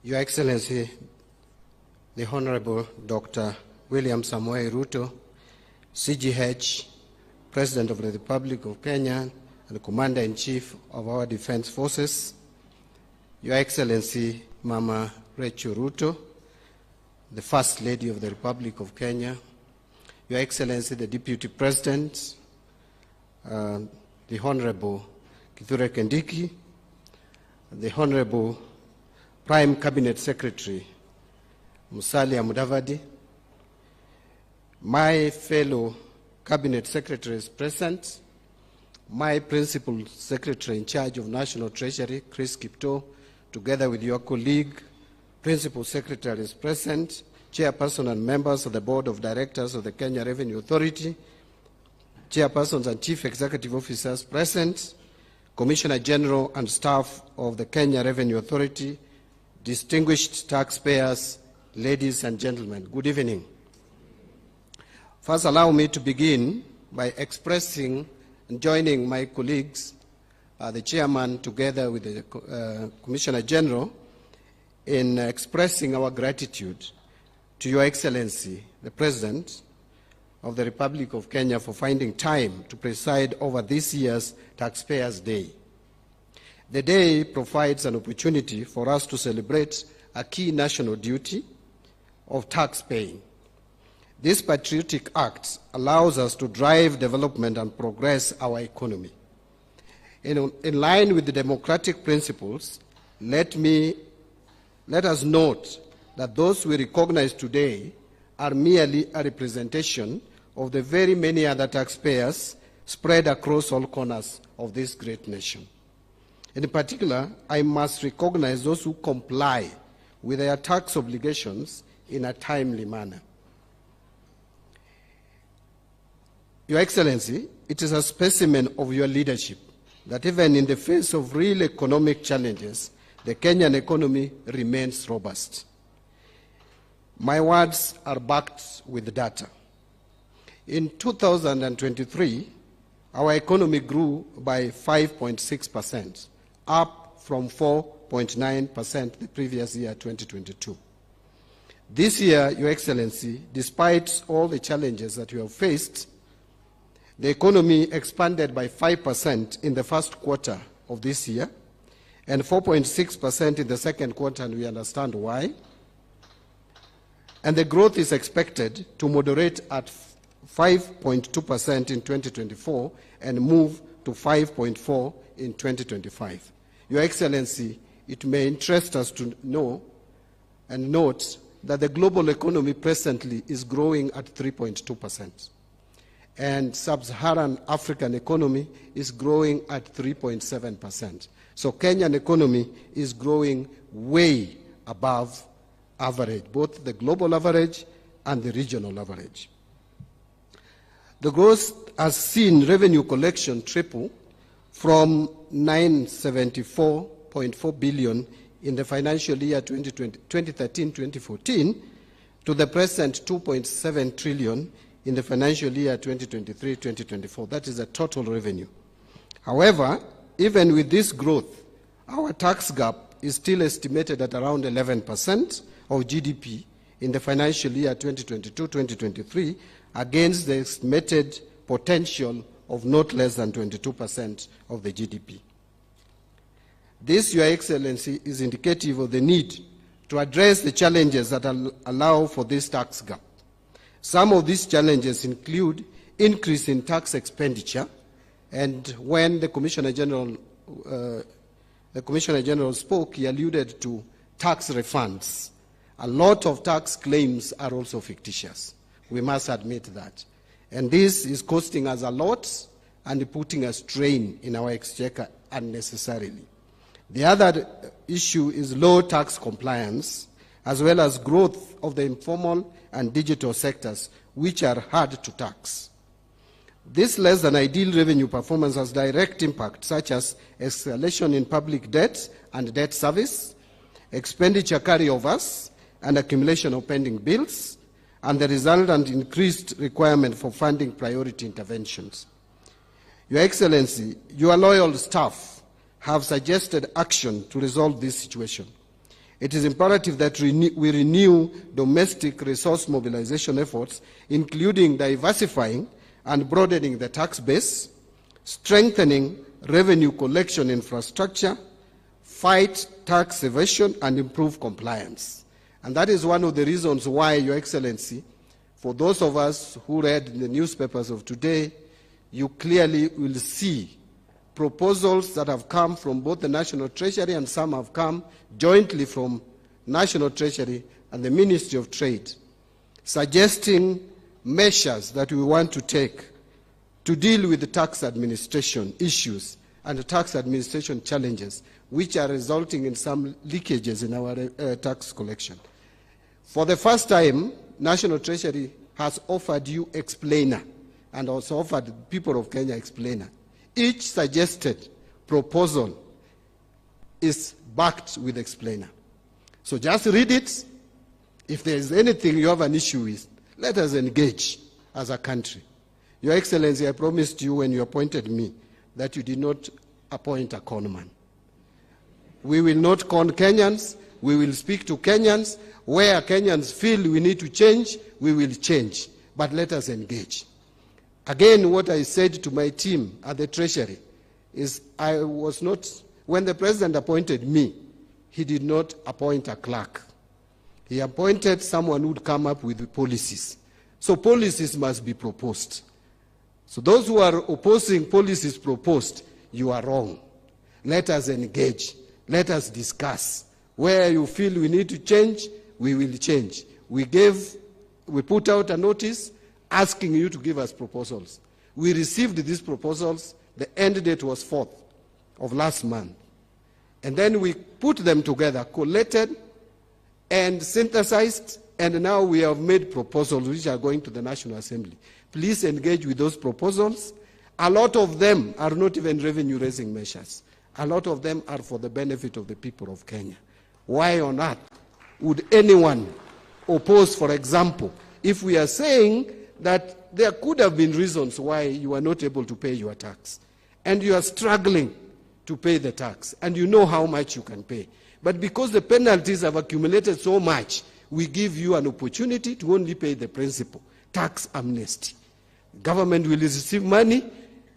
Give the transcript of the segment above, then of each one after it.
Your Excellency, the Honorable Dr. William Samoei Ruto, CGH, President of the Republic of Kenya, and Commander-in-Chief of our Defense Forces, Your Excellency, Mama Rachel Ruto, the First Lady of the Republic of Kenya, Your Excellency, the Deputy President, the Honorable Kindiki, the Honorable Prime Cabinet Secretary Musalia Mudavadi, my fellow Cabinet Secretaries present, my Principal Secretary in charge of National Treasury, Chris Kipto, together with your colleague, Principal Secretaries present, Chairperson and members of the Board of Directors of the Kenya Revenue Authority, Chairpersons and Chief Executive Officers present, Commissioner General and staff of the Kenya Revenue Authority, distinguished taxpayers, ladies and gentlemen, good evening. First, allow me to begin by expressing and joining my colleagues, the Chairman, together with the Commissioner General, in expressing our gratitude to Your Excellency, the President of the Republic of Kenya, for finding time to preside over this year's Taxpayers' Day. The day provides an opportunity for us to celebrate a key national duty of tax paying. This patriotic act allows us to drive development and progress our economy. In line with the democratic principles, let us note that those we recognize today are merely a representation of the very many other taxpayers spread across all corners of this great nation. In particular, I must recognize those who comply with their tax obligations in a timely manner. Your Excellency, it is a specimen of your leadership that even in the face of real economic challenges, the Kenyan economy remains robust. My words are backed with data. In 2023, our economy grew by 5.6%, up from 4.9% the previous year, 2022. This year, Your Excellency, despite all the challenges that you have faced, the economy expanded by 5% in the first quarter of this year and 4.6% in the second quarter, and we understand why. And the growth is expected to moderate at 5.2% in 2024 and move to 5.4% in 2025. Your Excellency, it may interest us to know and note that the global economy presently is growing at 3.2%, and sub-Saharan African economy is growing at 3.7%. So Kenyan economy is growing way above average, both the global average and the regional average. The growth has seen revenue collection triple from 974.4 billion in the financial year 2013-2014 to the present 2.7 trillion in the financial year 2023-2024. That is the total revenue. However, even with this growth, our tax gap is still estimated at around 11% of GDP in the financial year 2022-2023 against the estimated potential of not less than 22% of the GDP. This, Your Excellency, is indicative of the need to address the challenges that allow for this tax gap. Some of these challenges include increase in tax expenditure, and when the Commissioner General spoke, he alluded to tax refunds. A lot of tax claims are also fictitious. We must admit that. And this is costing us a lot and putting a strain in our exchequer unnecessarily. The other issue is low tax compliance, as well as growth of the informal and digital sectors, which are hard to tax. This less than ideal revenue performance has direct impact, such as escalation in public debt and debt service, expenditure carryovers, and accumulation of pending bills, and the resultant increased requirement for funding priority interventions. Your Excellency, your loyal staff have suggested action to resolve this situation. It is imperative that we renew domestic resource mobilization efforts, including diversifying and broadening the tax base, strengthening revenue collection infrastructure, fight tax evasion, and improve compliance. And that is one of the reasons why, Your Excellency, for those of us who read in the newspapers of today, you clearly will see proposals that have come from both the National Treasury and some have come jointly from National Treasury and the Ministry of Trade, suggesting measures that we want to take to deal with the tax administration issues and the tax administration challenges, which are resulting in some leakages in our tax collection. For the first time, National Treasury has offered you explainer and also offered the people of Kenya explainer. Each suggested proposal is backed with explainer. So just read it. If there is anything you have an issue with, let us engage as a country. Your Excellency, I promised you when you appointed me that you did not appoint a con man. We will not con Kenyans. We will speak to Kenyans. Where Kenyans feel we need to change, we will change. But let us engage. Again, what I said to my team at the Treasury is I was not, when the President appointed me, he did not appoint a clerk. He appointed someone who would come up with policies. So policies must be proposed. So those who are opposing policies proposed, you are wrong. Let us engage. Let us discuss. Where you feel we need to change, we will change. We put out a notice asking you to give us proposals. We received these proposals. The end date was 4th of last month. And then we put them together, collated and synthesized, and now we have made proposals which are going to the National Assembly. Please engage with those proposals. A lot of them are not even revenue-raising measures. A lot of them are for the benefit of the people of Kenya. Why on earth would anyone oppose, for example, if we are saying that there could have been reasons why you are not able to pay your tax, and you are struggling to pay the tax, and you know how much you can pay. But because the penalties have accumulated so much, we give you an opportunity to only pay the principal, tax amnesty. Government will receive money,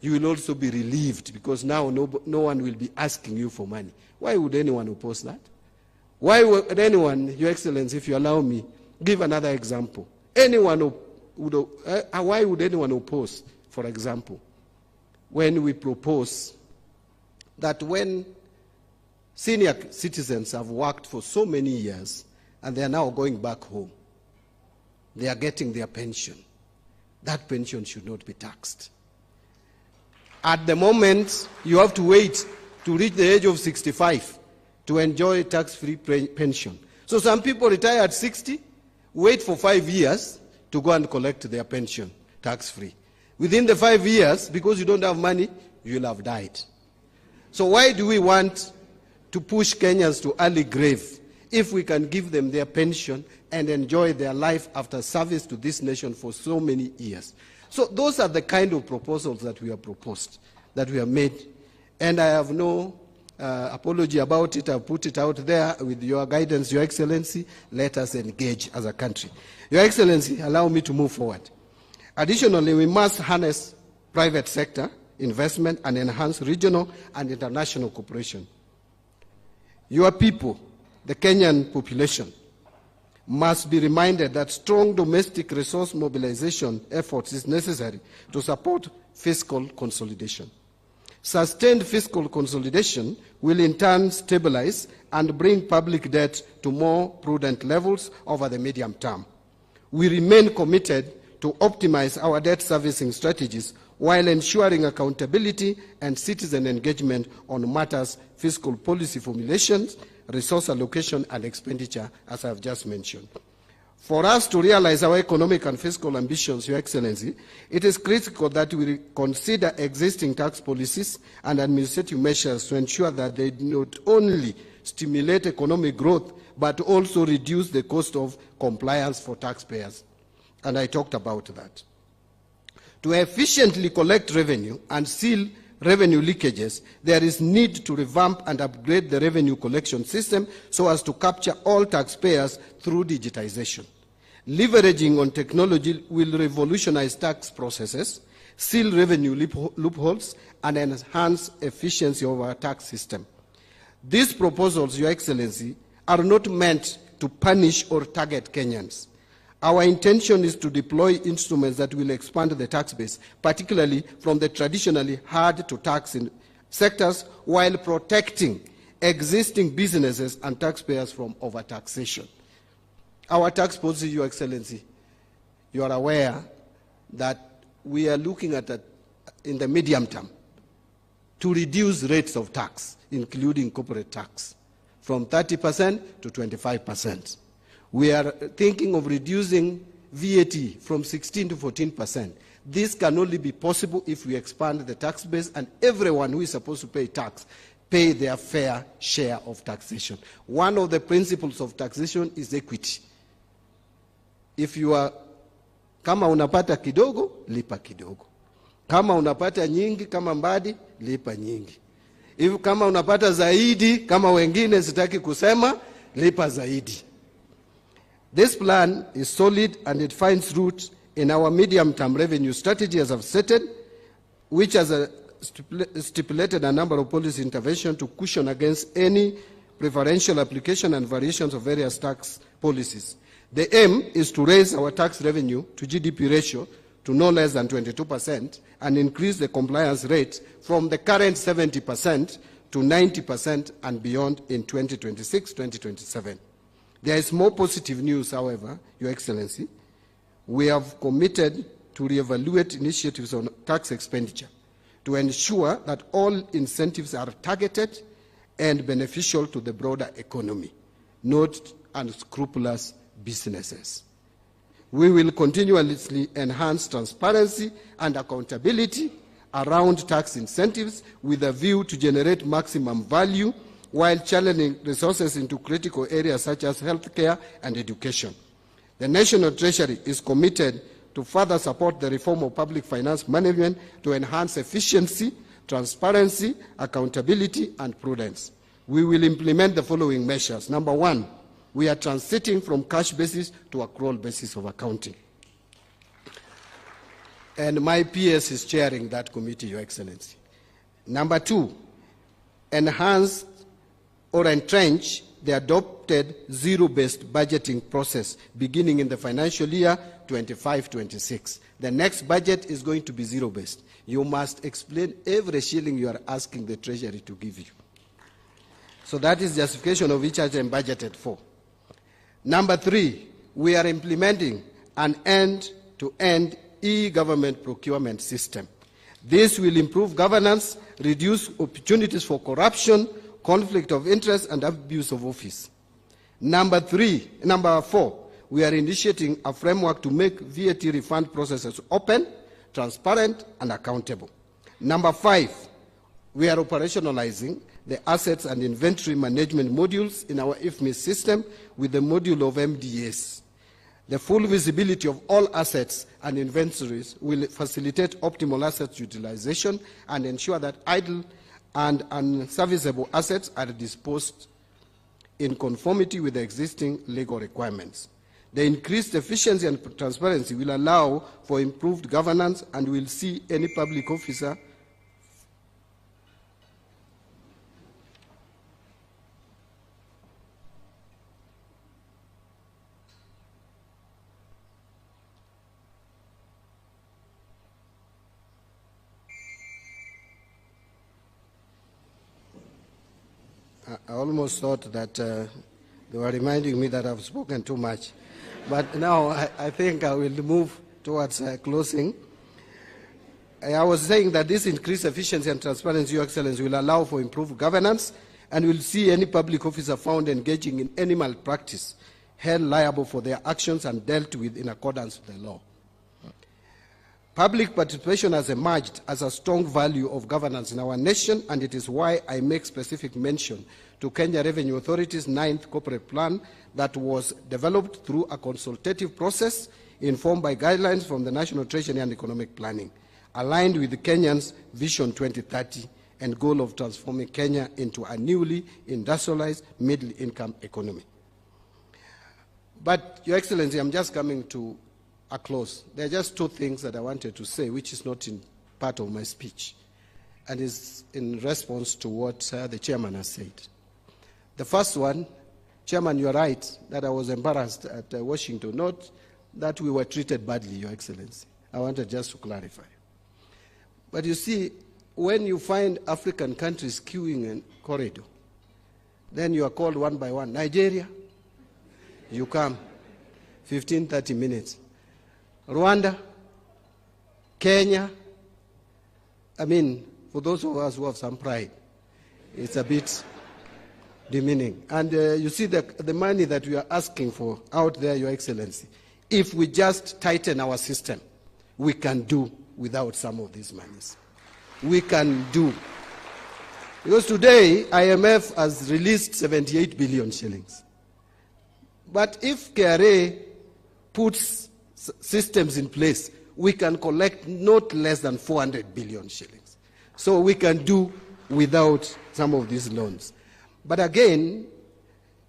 you will also be relieved, because now no one will be asking you for money. Why would anyone oppose that? Why would anyone, Your Excellency, if you allow me, give another example. Why would anyone oppose, for example, when we propose that when senior citizens have worked for so many years and they are now going back home, they are getting their pension. That pension should not be taxed. At the moment, you have to wait to reach the age of 65 to enjoy tax-free pension. So some people retire at 60, wait for 5 years to go and collect their pension tax-free. Within the 5 years, because you don't have money, you'll have died. So why do we want to push Kenyans to early grave if we can give them their pension and enjoy their life after service to this nation for so many years? So those are the kind of proposals that we have proposed, that we have made. And I have no apology about it. I've put it out there with your guidance, Your Excellency. Let us engage as a country. Your Excellency, allow me to move forward. Additionally, we must harness private sector investment and enhance regional and international cooperation. Your people, the Kenyan population, must be reminded that strong domestic resource mobilization efforts is necessary to support fiscal consolidation. Sustained fiscal consolidation will in turn stabilize and bring public debt to more prudent levels over the medium term. We remain committed to optimize our debt servicing strategies while ensuring accountability and citizen engagement on matters fiscal policy formulations, resource allocation and expenditure, as I have just mentioned. For us to realize our economic and fiscal ambitions, Your Excellency, it is critical that we consider existing tax policies and administrative measures to ensure that they not only stimulate economic growth, but also reduce the cost of compliance for taxpayers. And I talked about that. To efficiently collect revenue and seal revenue leakages, there is need to revamp and upgrade the revenue collection system so as to capture all taxpayers through digitization. Leveraging on technology will revolutionize tax processes, seal revenue loopholes, and enhance efficiency of our tax system. These proposals, Your Excellency, are not meant to punish or target Kenyans. Our intention is to deploy instruments that will expand the tax base, particularly from the traditionally hard-to-tax sectors, while protecting existing businesses and taxpayers from overtaxation. Our tax policy, Your Excellency, you are aware that we are looking at that in the medium term to reduce rates of tax, including corporate tax, from 30% to 25%. We are thinking of reducing VAT from 16 to 14%. This can only be possible if we expand the tax base and everyone who is supposed to pay tax pay their fair share of taxation. One of the principles of taxation is equity. If you are, kama unapata kidogo, lipa kidogo. Kama unapata nyingi, kama Mbadi, lipa nyingi. If kama unapata zaidi, kama wengine sitaki kusema, lipa zaidi. This plan is solid and it finds roots in our medium-term revenue strategy as I've stated, which has stipulated a number of policy interventions to cushion against any preferential application and variations of various tax policies. The aim is to raise our tax revenue to GDP ratio to no less than 22% and increase the compliance rate from the current 70% to 90% and beyond in 2026-2027. There is more positive news, however, Your Excellency. We have committed to reevaluate initiatives on tax expenditure to ensure that all incentives are targeted and beneficial to the broader economy, not unscrupulous businesses. We will continuously enhance transparency and accountability around tax incentives with a view to generate maximum value while channeling resources into critical areas such as healthcare and education. The National Treasury is committed to further support the reform of public finance management to enhance efficiency, transparency, accountability, and prudence. We will implement the following measures. Number one, we are transiting from cash basis to accrual basis of accounting. And my PS is chairing that committee, Your Excellency. Number two, enhance or entrench the adopted zero-based budgeting process beginning in the financial year 25-26. The next budget is going to be zero-based. You must explain every shilling you are asking the Treasury to give you. So that is justification of each item budgeted for. Number three, we are implementing an end-to-end e-government procurement system. This will improve governance, reduce opportunities for corruption, conflict of interest, and abuse of office. Number four, we are initiating a framework to make VAT refund processes open, transparent, and accountable. Number five, we are operationalizing the assets and inventory management modules in our IFMIS system with the module of MDS. The full visibility of all assets and inventories will facilitate optimal asset utilization and ensure that idle and unserviceable assets are disposed in conformity with the existing legal requirements. The increased efficiency and transparency will allow for improved governance and will see any public officer I almost thought that they were reminding me that I've spoken too much. But now I think I will move towards closing. I was saying that this increased efficiency and transparency, Your Excellency, will allow for improved governance and will see any public officer found engaging in any malpractice held liable for their actions and dealt with in accordance with the law. Public participation has emerged as a strong value of governance in our nation, and it is why I make specific mention to Kenya Revenue Authority's 9th corporate plan that was developed through a consultative process informed by guidelines from the National Treasury and Economic Planning. aligned with Kenya's Vision 2030 and goal of transforming Kenya into a newly industrialized middle-income economy. But, Your Excellency, I'm just coming to a close. There are just two things that I wanted to say, which is not in part of my speech, and is in response to what the chairman has said. The first one, Chairman, you are right that I was embarrassed at Washington, not that we were treated badly, Your Excellency. I wanted just to clarify. But you see, when you find African countries queuing in corridor, then you are called one by one. Nigeria, you come, 15, 30 minutes. Rwanda, Kenya, I mean, for those of us who have some pride, it's a bit demeaning. And you see the money that we are asking for out there, Your Excellency, if we just tighten our system, we can do without some of these monies. We can do. Because today, IMF has released 78 billion shillings. But if KRA puts systems in place, we can collect not less than 400 billion shillings. So we can do without some of these loans. But again,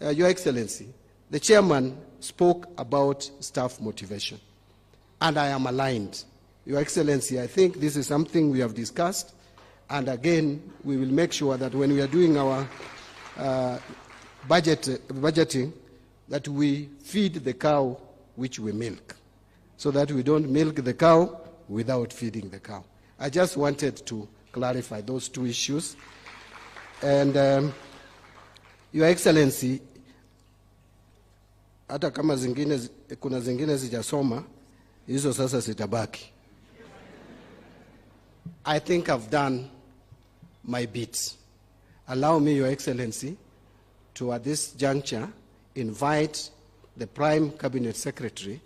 Your Excellency, the chairman spoke about staff motivation, and I am aligned. Your Excellency, I think this is something we have discussed, and again, we will make sure that when we are doing our budgeting, that we feed the cow which we milk, so that we don't milk the cow without feeding the cow. I just wanted to clarify those two issues. And Your Excellency, hata kama kuna zingine zijasoma, hizo sasa sitabaki. I think I've done my bit. Allow me, Your Excellency, to at this juncture invite the Prime Cabinet Secretary,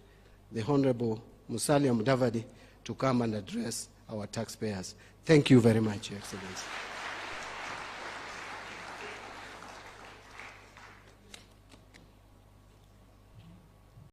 the Honorable Musalia Mudavadi, to come and address our taxpayers. Thank you very much, Your Excellency.